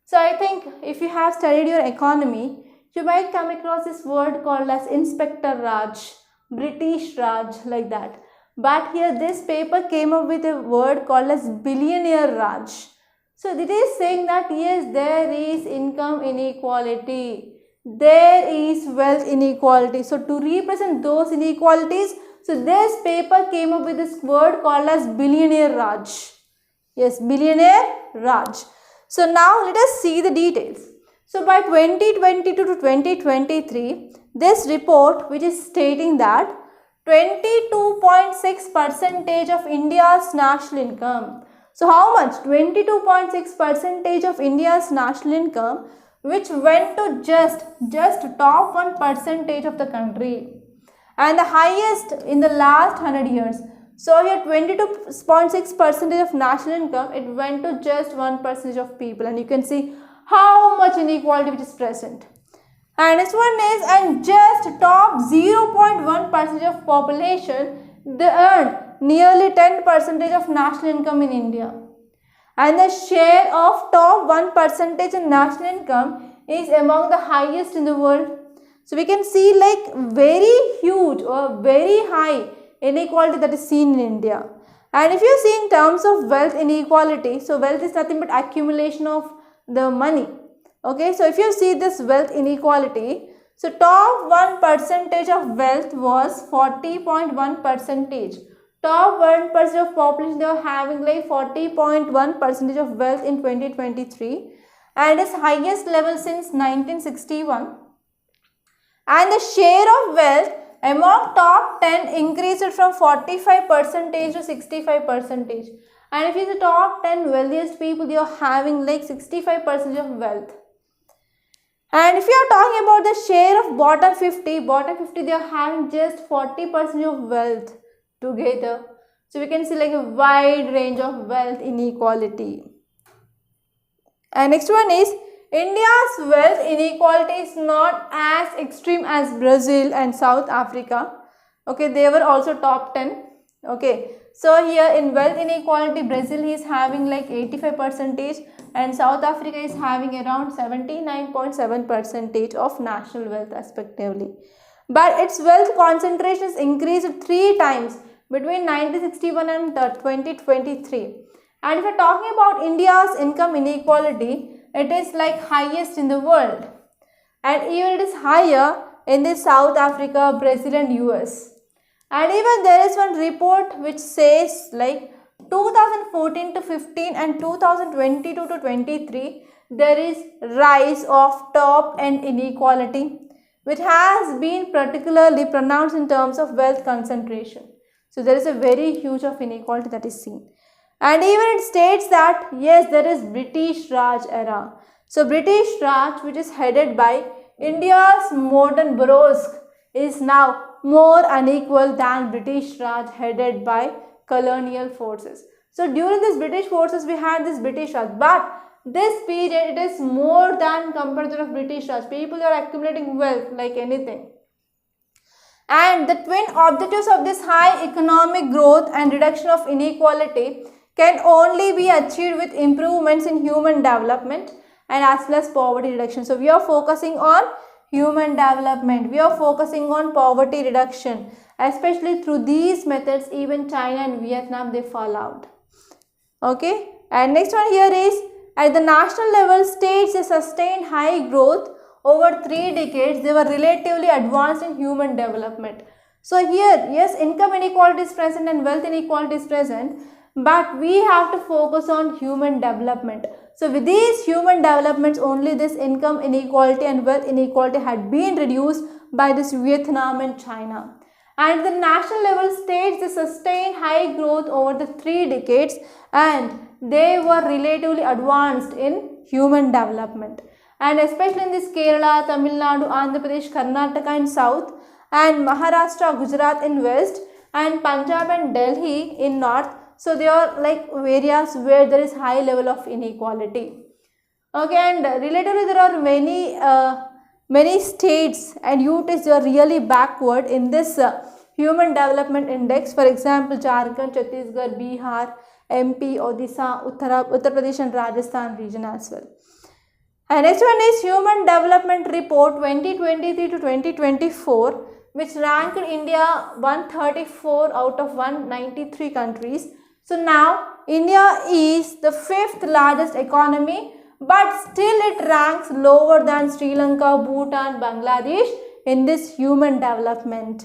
So I think if you have studied your economy, you might come across this word called as Inspector Raj, British Raj, like that. But here this paper came up with a word called as Billionaire Raj. So it is saying that yes, there is income inequality, there is wealth inequality. So to represent those inequalities, so this paper came up with this word called as Billionaire Raj. Yes, Billionaire Raj. So now let us see the details. So by 2022 to 2023, this report which is stating that 22.6% of India's national income. So how much? 22.6% of India's national income, which went to just top 1% of the country, and the highest in the last 100 years. So here 22.6% of national income, it went to just 1% of people, and you can see how much inequality which is present. And next one is, and just top 0.1% of population, they earn nearly 10% of national income in India. And the share of top 1% in national income is among the highest in the world. So we can see like very huge or very high inequality that is seen in India. And if you see in terms of wealth inequality, so wealth is nothing but accumulation of the money. Okay, so if you see this wealth inequality, so top 1% of wealth was 40.1%. Top 1% of population, they were having like 40.1% of wealth in 2023, and its highest level since 1961. And the share of wealth among top 10 increased from 45% to 65%. And if you see top 10 wealthiest people, they are having like 65% of wealth. And if you are talking about the share of bottom 50, they are having just 40% of wealth together. So we can see like a wide range of wealth inequality. And next one is, India's wealth inequality is not as extreme as Brazil and South Africa. Okay, they were also top 10. Okay, so here in wealth inequality, Brazil is having like 85% and South Africa is having around 79.7% of national wealth respectively. But its wealth concentration is increased 3 times between 1961 and 2023. And if we are talking about India's income inequality, it is like highest in the world. And even it is higher in the South Africa, Brazil and US. And even there is one report which says like 2014 to 15 and 2022 to 23, there is rise of top end inequality, which has been particularly pronounced in terms of wealth concentration. So there is a very huge of inequality that is seen. And even it states that yes, there is British Raj era. So British Raj, which is headed by India's modern boroughs, is now more unequal than British Raj headed by colonial forces. So during this British forces, we had this British Raj, but this period it is more than comparative of British Raj. People are accumulating wealth like anything. And the twin objectives of this high economic growth and reduction of inequality can only be achieved with improvements in human development and as well as poverty reduction. So we are focusing on human development, we are focusing on poverty reduction, especially through these methods, even China and Vietnam, they fall out. Okay, and next one here is, at the national level, states they sustained high growth over 3 decades. They were relatively advanced in human development. So here, yes, income inequality is present and wealth inequality is present, but we have to focus on human development. So with these human developments, only this income inequality and wealth inequality had been reduced by this Vietnam and China. And at the national level, states they sustained high growth over the 3 decades and they were relatively advanced in human development. And especially in this Kerala, Tamil Nadu, Andhra Pradesh, Karnataka in south, and Maharashtra, Gujarat in west, and Punjab and Delhi in north. So they are like areas where there is high level of inequality. Okay, and relatively there are many states and UTs, they are really backward in this human development index. For example, Jharkhand, Chhattisgarh, Bihar, MP, Odisha, Uttar Pradesh and Rajasthan region as well. And next one is Human Development Report 2023 to 2024, which ranked India 134 out of 193 countries. So now India is the 5th largest economy, but still it ranks lower than Sri Lanka, Bhutan, Bangladesh in this human development.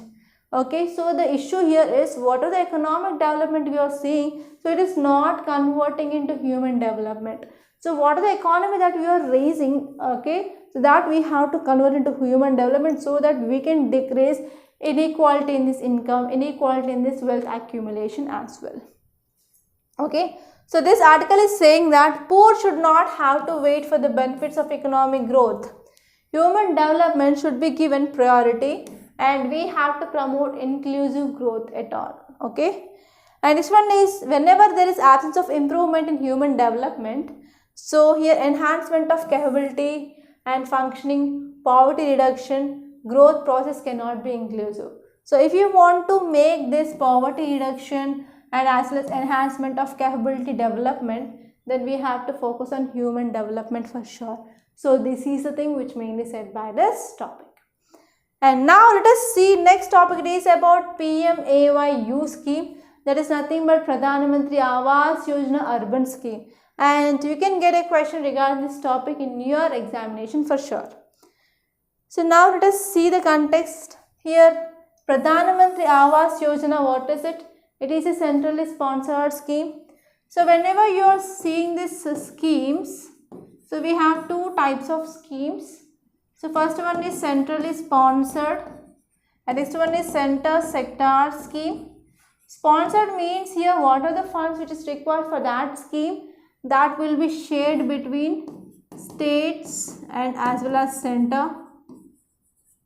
Okay, so the issue here is, what are the economic development we are seeing? So it is not converting into human development. So what are the economy that we are raising? Okay, so that we have to convert into human development so that we can decrease inequality in this income, inequality in this wealth accumulation as well. Okay, so this article is saying that poor should not have to wait for the benefits of economic growth. Human development should be given priority and we have to promote inclusive growth at all. Okay, and this one is, whenever there is absence of improvement in human development, so here enhancement of capability and functioning, poverty reduction, growth process cannot be inclusive. So if you want to make this poverty reduction and as well as enhancement of capability development, then we have to focus on human development for sure. So this is the thing which mainly said by this topic. And now let us see next topic. It is about PMAY-U scheme, that is nothing but Pradhan Mantri Awas Yojana Urban Scheme. And you can get a question regarding this topic in your examination for sure. So now let us see the context. Here, Pradhan Mantri Awas Yojana, what is it? It is a centrally sponsored scheme. So whenever you are seeing these schemes, so we have two types of schemes. So first one is centrally sponsored and next one is center sector scheme. Sponsored means here what are the funds which is required for that scheme, that will be shared between states and as well as center.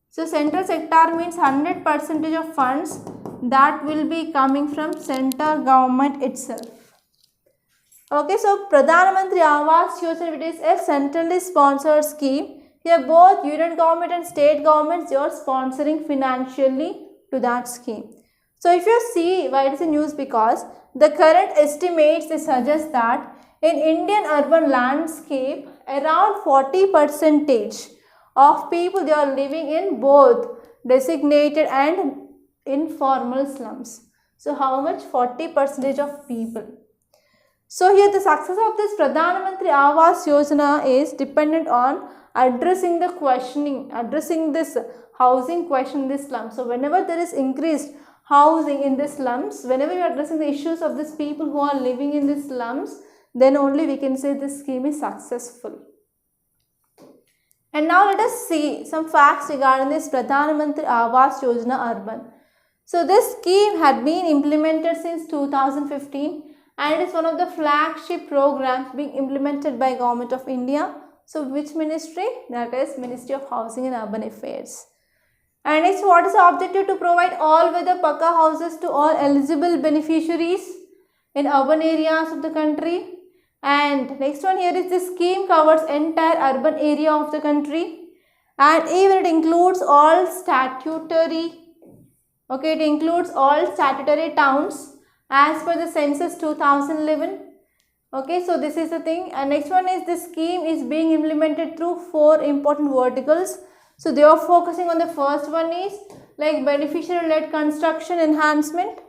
So central sector means 100% of funds that will be coming from central government itself. Okay, so Pradhan Mantri Awas Yojana, it is a centrally sponsored scheme. Here both union government and state governments, they are sponsoring financially to that scheme. So if you see why it is in news, because the current estimates they suggest that in Indian urban landscape, around 40% of people, they are living in both designated and informal slums. So how much? 40% of people. So here the success of this Pradhan Mantri Awas Yojana is dependent on addressing the questioning, addressing this housing question in this slum. So whenever there is increased housing in the slums, whenever you are addressing the issues of these people who are living in the slums, then only we can say this scheme is successful. And now let us see some facts regarding this Pradhan Mantri Awas Yojana Urban. So this scheme had been implemented since 2015 and it is one of the flagship programs being implemented by Government of India. So which ministry? That is Ministry of Housing and Urban Affairs. And next, what is the objective? To provide all weather Pakka houses to all eligible beneficiaries in urban areas of the country. And next one here is this scheme covers entire urban area of the country and even it includes all statutory, okay, it includes all statutory towns as per the census 2011. Okay, so this is the thing. And next one is this scheme is being implemented through 4 important verticals. So they are focusing on the first one is like beneficiary-led construction enhancement.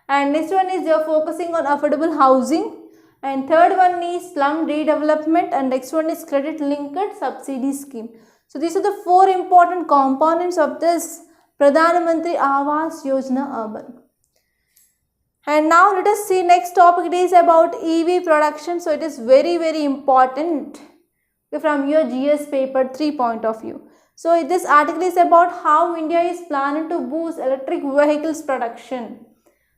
And next one is they are focusing on affordable housing. And third one is slum redevelopment, and next one is credit linked subsidy scheme. So these are the 4 important components of this Pradhan Mantri Awas Yojana Urban. And now let us see next topic. It is about EV production. So it is very important from your GS paper 3 point of view. So this article is about how India is planning to boost electric vehicles production.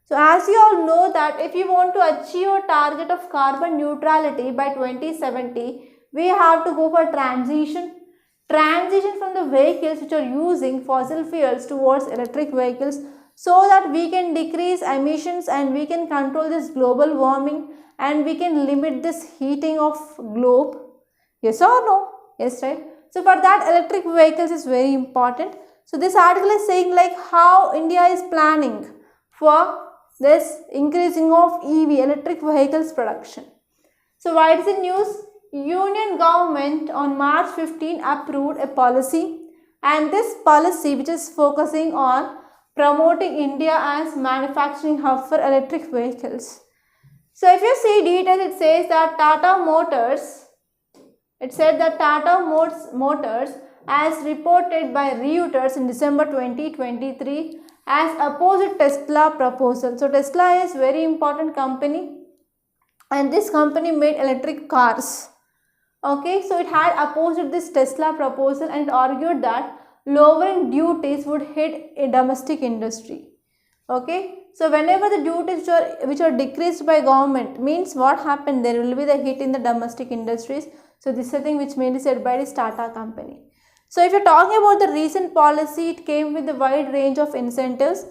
So as you all know that if you want to achieve a target of carbon neutrality by 2070, we have to go for transition from the vehicles which are using fossil fuels towards electric vehicles, so that we can decrease emissions and we can control this global warming and we can limit this heating of globe. Yes or no? Yes, right? So for that, electric vehicles is very important. So this article is saying like how India is planning for this increasing of EV electric vehicles production. So what is the news? Union government on March 15 approved a policy, and this policy which is focusing on promoting India as manufacturing hub for electric vehicles. So if you see details, it says that Tata Motors, Motors as reported by Reuters in December 2023 as opposed Tesla proposal. So Tesla is very important company, and this company made electric cars. Okay, so it had opposed this Tesla proposal and it argued that lowering duties would hit a domestic industry. Okay, so whenever the duties which are decreased by government, means what happened, there will be the hit in the domestic industries. So this is a thing which mainly said by this Tata company. So if you are talking about the recent policy, it came with a wide range of incentives.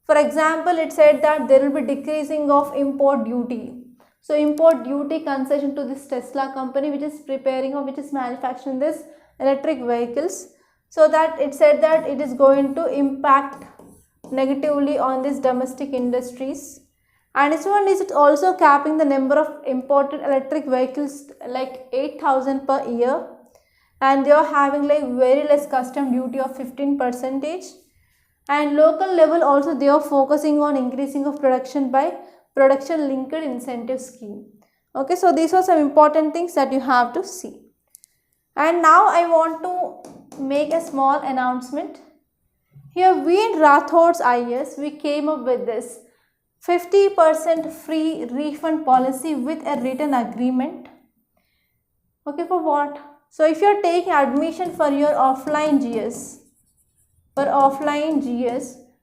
For example, it said that there will be decreasing of import duty. So import duty concession to this Tesla company which is preparing or which is manufacturing this electric vehicles. So that it said that it is going to impact negatively on these domestic industries. And this one is also capping the number of imported electric vehicles like 8,000 per year. And they are having like very less custom duty of 15%. And local level also they are focusing on increasing of production by production linked incentive scheme. Okay, so these are some important things that you have to see. And now I want to make a small announcement. Here we in Rathods IAS, we came up with this 50% free refund policy with a written agreement. Okay, for what? So if you are taking admission for your offline GS,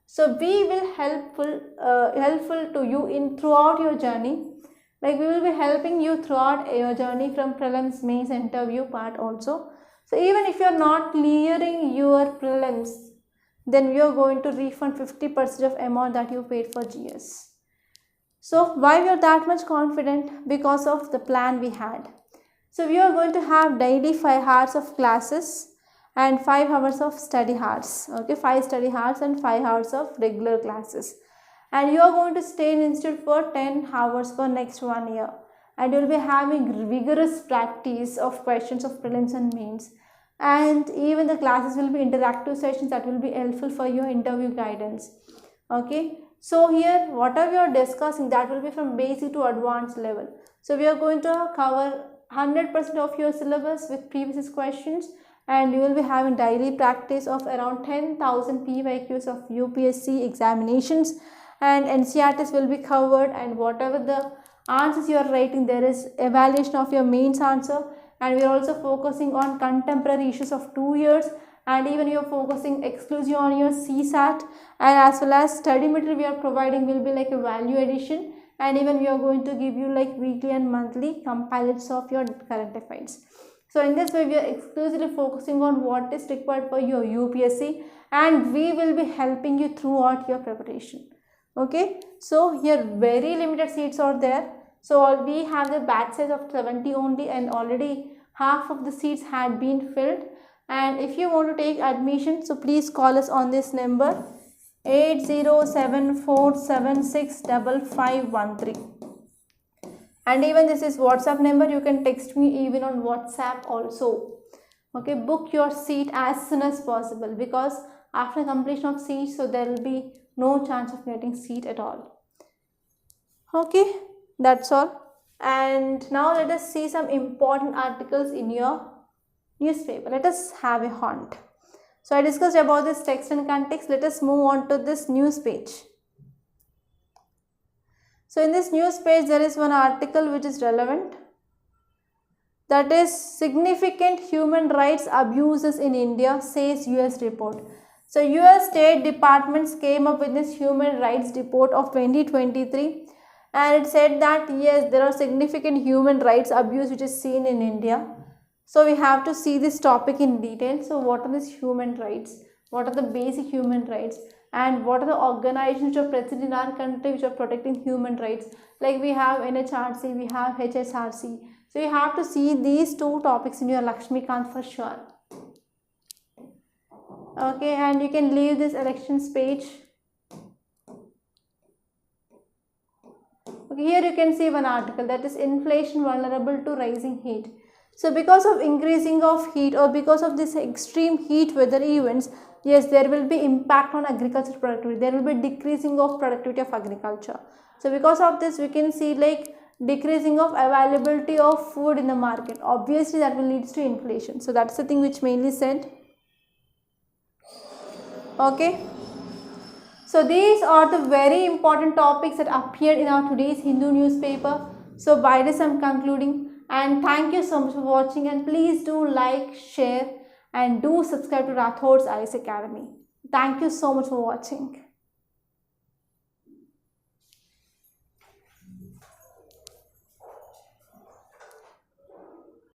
so we will helpful to you in throughout your journey. Like we will be helping you throughout your journey from prelims, mains, interview part also. So even if you are not clearing your prelims, then we are going to refund 50% of amount that you paid for GS. So why we are that much confident? Because of the plan we had. So we are going to have daily 5 hours of classes and 5 hours of study hours. Okay, 5 study hours and 5 hours of regular classes. And you are going to stay in institute for 10 hours for next 1 year. And you will be having vigorous practice of questions of prelims and mains. And even the classes will be interactive sessions that will be helpful for your interview guidance. Okay, so here whatever we are discussing, that will be from basic to advanced level. So we are going to cover 100% of your syllabus with previous questions, and you will be having daily practice of around 10,000 PYQs of UPSC examinations, and NCERTs will be covered, and whatever the answers you are writing, there is evaluation of your mains answer. And we are also focusing on contemporary issues of 2 years, and even you are focusing exclusively on your CSAT, and as well as study material we are providing will be like a value addition, and even we are going to give you like weekly and monthly compilations of your current affairs. So in this way we are exclusively focusing on what is required for your UPSC, and we will be helping you throughout your preparation. Okay, so here very limited seats are there. So we have the batch size of 70 only, and already half of the seats had been filled. And if you want to take admission, so please call us on this number 8074765513. And even this is WhatsApp number, you can text me even on WhatsApp also. Okay, book your seat as soon as possible, because after completion of seat, so there will be no chance of getting seat at all. Okay, that's all. And now let us see some important articles in your newspaper. Let us have a hunt. So I discussed about this text and context. Let us move on to this news page. So in this news page, there is one article which is relevant. That is significant human rights abuses in India, says US report. So US State Departments came up with this human rights report of 2023, and it said that yes, there are significant human rights abuse which is seen in India. So we have to see this topic in detail. So what are these human rights? What are the basic human rights? And what are the organizations which are present in our country which are protecting human rights? Like we have NHRC, we have HSRC. So you have to see these two topics in your Lakshmikant for sure. Okay, and you can leave this elections page. Okay, here you can see one article, that is inflation vulnerable to rising heat. So because of increasing of heat or because of this extreme heat weather events, yes, there will be impact on agriculture productivity. There will be decreasing of productivity of agriculture. So because of this, we can see like decreasing of availability of food in the market. Obviously, that will lead to inflation. So that's the thing which mainly said. Okay. So these are the very important topics that appeared in our today's Hindu newspaper. So by this I am concluding. And thank you so much for watching, and please do like, share and do subscribe to Rathods IAS Academy. Thank you so much for watching.